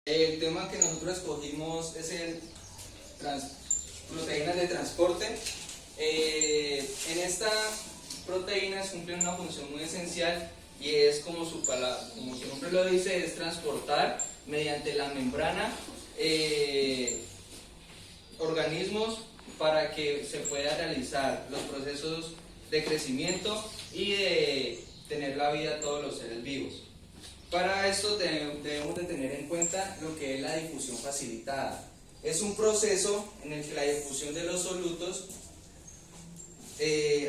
El tema que nosotros escogimos es el proteínas de transporte. En esta proteínas cumplen una función muy esencial y es como su nombre lo dice, es transportar mediante la membrana organismos para que se pueda realizar los procesos de crecimiento y de tener la vida a todos los seres vivos. Para esto debemos de tener en cuenta lo que es la difusión facilitada. Es un proceso en el que la difusión de los solutos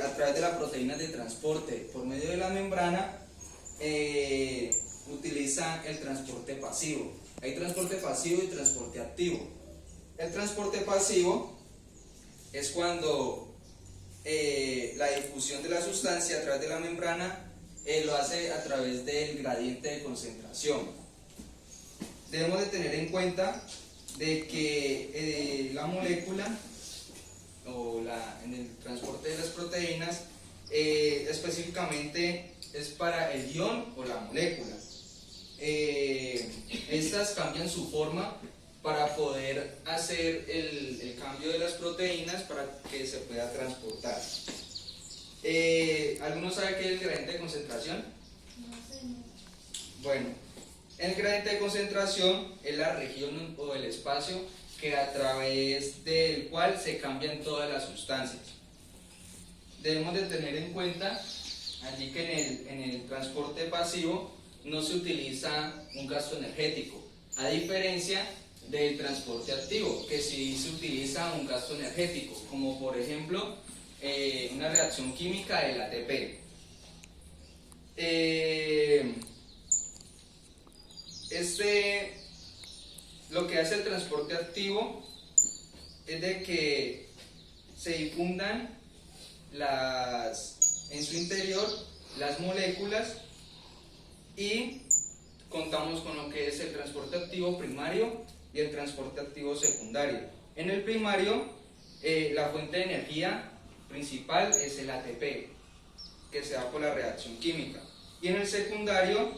a través de las proteínas de transporte por medio de la membrana utiliza el transporte pasivo. Hay transporte pasivo y transporte activo. El transporte pasivo es cuando la difusión de la sustancia a través de la membrana lo hace a través del gradiente de concentración. Debemos de tener en cuenta de que la molécula en el transporte de las proteínas específicamente es para el ion o la molécula. Estas cambian su forma para poder hacer el cambio de las proteínas para que se pueda transportar. ¿Alguno sabe qué es el gradiente de concentración? No sé. Bueno, el gradiente de concentración es la región o el espacio que a través del cual se cambian todas las sustancias. Debemos de tener en cuenta allí que en el transporte pasivo no se utiliza un gasto energético, a diferencia del transporte activo, que sí se utiliza un gasto energético, como por ejemplo una reacción química del ATP. Lo que hace el transporte activo es de que se difundan en su interior las moléculas y contamos con lo que es el transporte activo primario y el transporte activo secundario. En el primario, la fuente de energía principal es el ATP, que se da por la reacción química. Y en el secundario,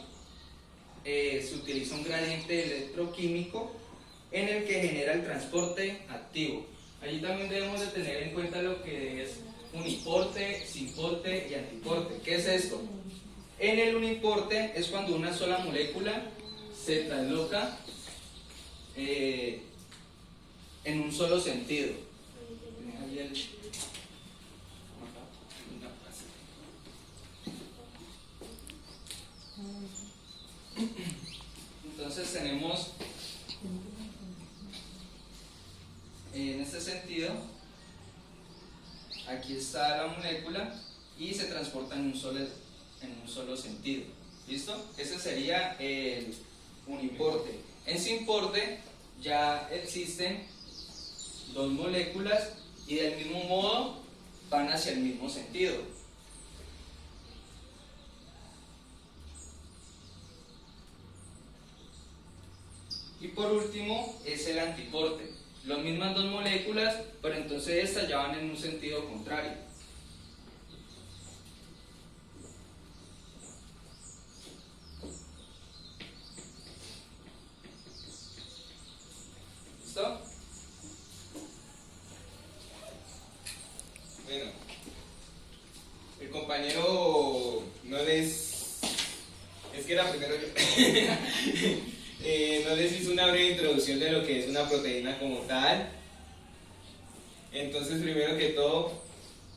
se utiliza un gradiente electroquímico en el que genera el transporte activo. Allí también debemos de tener en cuenta lo que es uniporte, simporte y antiporte. ¿Qué es esto? En el uniporte es cuando una sola molécula se trasloca en un solo sentido. Entonces tenemos en este sentido, aquí está la molécula y se transporta en un solo sentido. ¿Listo? Ese sería el uniporte. En simporte ya existen dos moléculas y del mismo modo van hacia el mismo sentido. Y por último es el antiporte. Las mismas dos moléculas, pero entonces estas ya van en un sentido contrario. ¿Listo? Bueno, el compañero no les... Es que era primero yo. No les hizo una breve introducción de lo que es una proteína como tal. Entonces, primero que todo,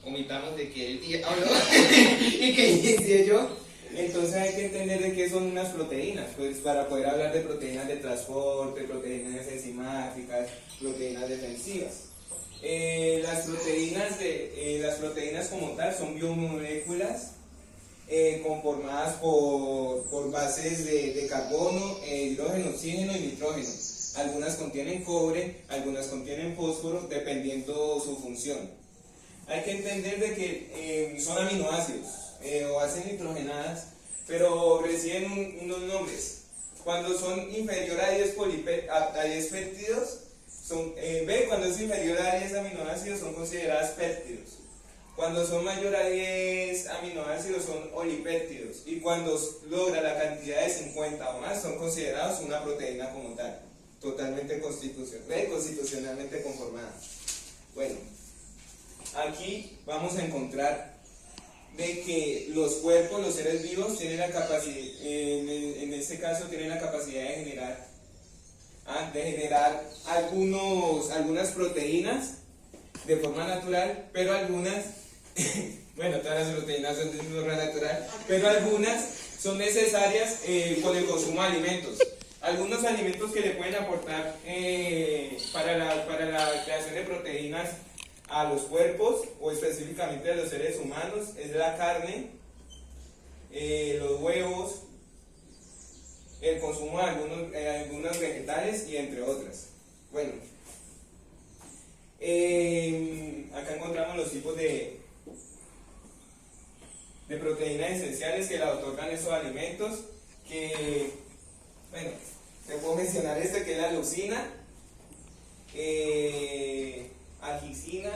omitamos de que él habló y que inicié yo. Entonces hay que entender de qué son unas proteínas, pues para poder hablar de proteínas de transporte, proteínas enzimáticas, proteínas defensivas. Las proteínas como tal son biomoléculas conformadas por bases de carbono, hidrógeno, oxígeno y nitrógeno. Algunas contienen cobre, algunas contienen fósforo, dependiendo su función. Hay que entender de que son aminoácidos o bases nitrogenadas, pero reciben unos nombres. Cuando son inferior a 10 péptidos, cuando es inferior a 10 aminoácidos son consideradas péptidos. Cuando son mayor a 10 aminoácidos son olipéptidos, y cuando logra la cantidad de 50 o más son considerados una proteína como tal. totalmente constitucionalmente conformada. Bueno, aquí vamos a encontrar de que los cuerpos, los seres vivos, tienen la capacidad, en este caso, tienen la capacidad de generar algunas proteínas de forma natural, pero algunas, bueno, todas las proteínas son de forma natural, pero algunas son necesarias con el consumo de alimentos. Algunos alimentos que le pueden aportar para la creación de proteínas a los cuerpos, o específicamente a los seres humanos, es la carne, los huevos, el consumo de algunos vegetales y entre otras. Bueno, acá encontramos los tipos de proteínas esenciales que le otorgan esos alimentos, que, bueno, te puedo mencionar que es la leucina, algicina,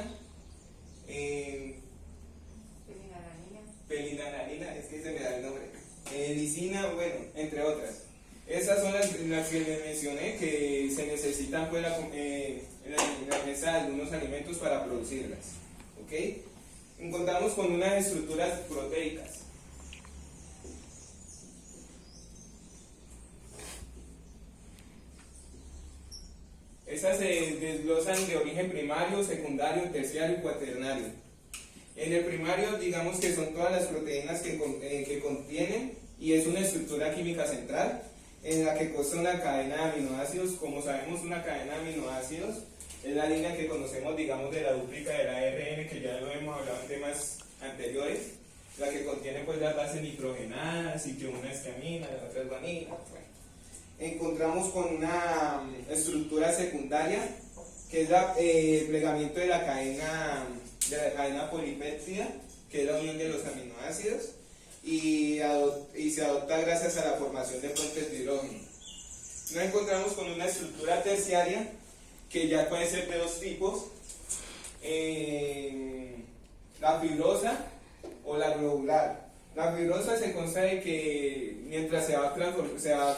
pelidanalina, es que se me da el nombre, lisina, bueno, entre otras. Esas son las que les mencioné, que se necesitan pues, en la mesa de algunos alimentos para producirlas. ¿Ok? Encontramos con unas estructuras proteicas. Esas se desglosan de origen primario, secundario, terciario y cuaternario. En el primario, digamos que son todas las proteínas que contienen, y es una estructura química central en la que consta una cadena de aminoácidos. Como sabemos, una cadena de aminoácidos es la línea que conocemos, digamos, de la dúplica del ARN, que ya lo hemos hablado en temas anteriores, la que contiene pues las bases nitrogenadas y que una es tiamina, la otra es guanina. Bueno, encontramos con una estructura secundaria, que es el plegamiento de la cadena polipéptida, que es la unión de los aminoácidos, y se adopta gracias a la formación de puentes de hidrógeno. Nos encontramos con una estructura terciaria, que ya puede ser de dos tipos, la fibrosa o la globular. La fibrosa se consta de que mientras se va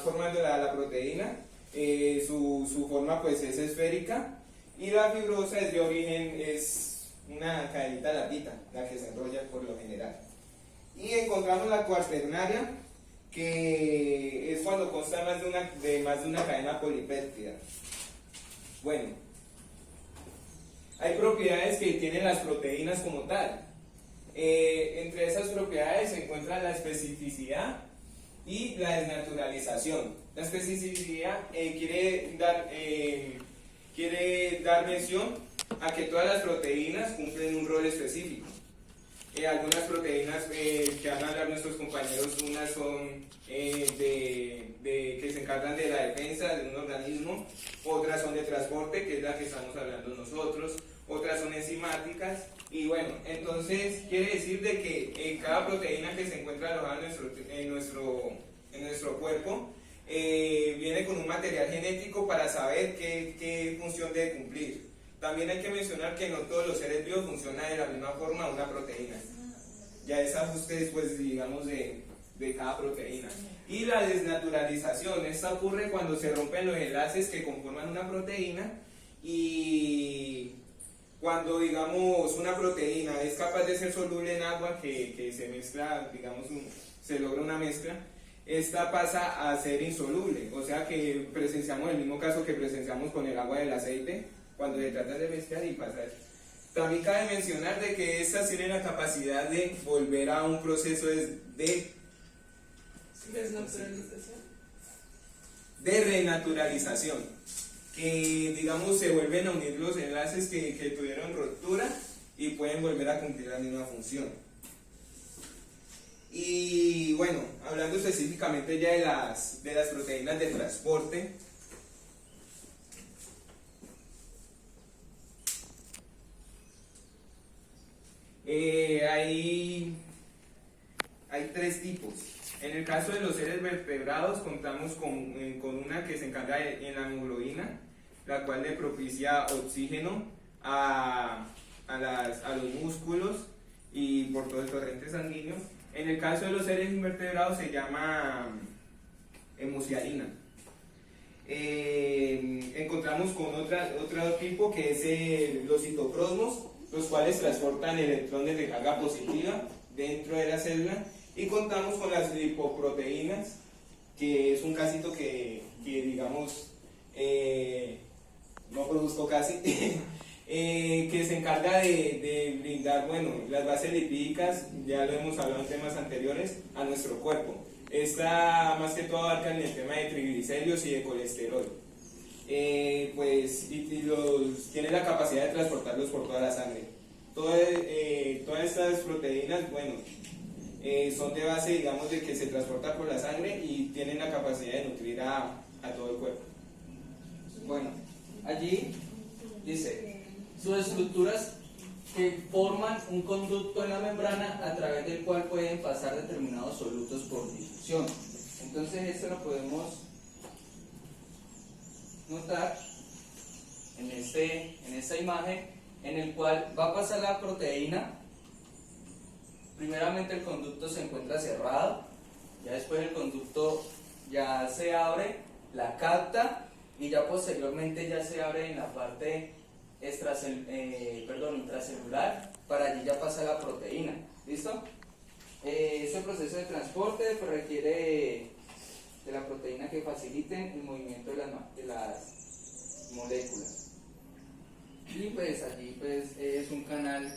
formando la proteína, su forma pues es esférica, y la fibrosa es de origen, es una cadenita larguita, la que se enrolla por lo general. Y encontramos la cuaternaria, que es cuando consta de más de una cadena polipéptida. Bueno, hay propiedades que tienen las proteínas como tal. Entre esas propiedades se encuentra la especificidad y la desnaturalización. La especificidad quiere dar mención a que todas las proteínas cumplen un rol específico. Algunas proteínas que van a hablar nuestros compañeros, unas son que se encargan de la defensa de un organismo, otras son de transporte, que es la que estamos hablando nosotros, otras son enzimáticas, y bueno, entonces quiere decir de que cada proteína que se encuentra alojada en nuestro cuerpo viene con un material genético para saber qué función debe cumplir. También hay que mencionar que no todos los seres vivos funcionan de la misma forma una proteína. Ya es ajuste después, digamos, de cada proteína. Y la desnaturalización, esta ocurre cuando se rompen los enlaces que conforman una proteína, y cuando, digamos, una proteína es capaz de ser soluble en agua, que se mezcla, digamos, se logra una mezcla, esta pasa a ser insoluble. O sea que presenciamos el mismo caso que presenciamos con el agua del aceite, cuando se trata de mezclar y pasa eso. También cabe mencionar de que estas tienen la capacidad de volver a un proceso de renaturalización, que, digamos, se vuelven a unir los enlaces que tuvieron ruptura y pueden volver a cumplir la misma función. Y bueno, hablando específicamente ya de las proteínas de transporte, hay tres tipos. En el caso de los seres vertebrados contamos con una que se encarga en la hemoglobina, la cual le propicia oxígeno a los músculos y por todo el torrente sanguíneo. En el caso de los seres invertebrados se llama hemosialina. encontramos con otro tipo que es los citocromos, los cuales transportan electrones de carga positiva dentro de la célula, y contamos con las lipoproteínas, que es un casito que digamos, no produzco casi, que se encarga de brindar, bueno, las bases lipídicas, ya lo hemos hablado en temas anteriores, a nuestro cuerpo. Esta más que todo abarca en el tema de triglicéridos y de colesterol. Pues tiene la capacidad de transportarlos por toda la sangre. Todas estas proteínas, bueno, son de base, digamos, de que se transporta por la sangre y tienen la capacidad de nutrir a todo el cuerpo. Bueno, allí dice, sus estructuras que forman un conducto en la membrana a través del cual pueden pasar determinados solutos por difusión. Entonces esto lo podemos notar en esta imagen, en el cual va a pasar la proteína. Primeramente el conducto se encuentra cerrado, ya después el conducto ya se abre, la capta, y ya posteriormente ya se abre en la parte intracelular, para allí ya pasa la proteína. ¿Listo? Este proceso de transporte pues, requiere de la proteína que faciliten el movimiento de las moléculas. Y pues allí pues, es un canal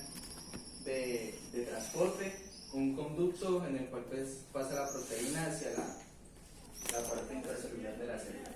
de transporte, un conducto en el cual pues, pasa la proteína hacia la parte intracelular de la célula.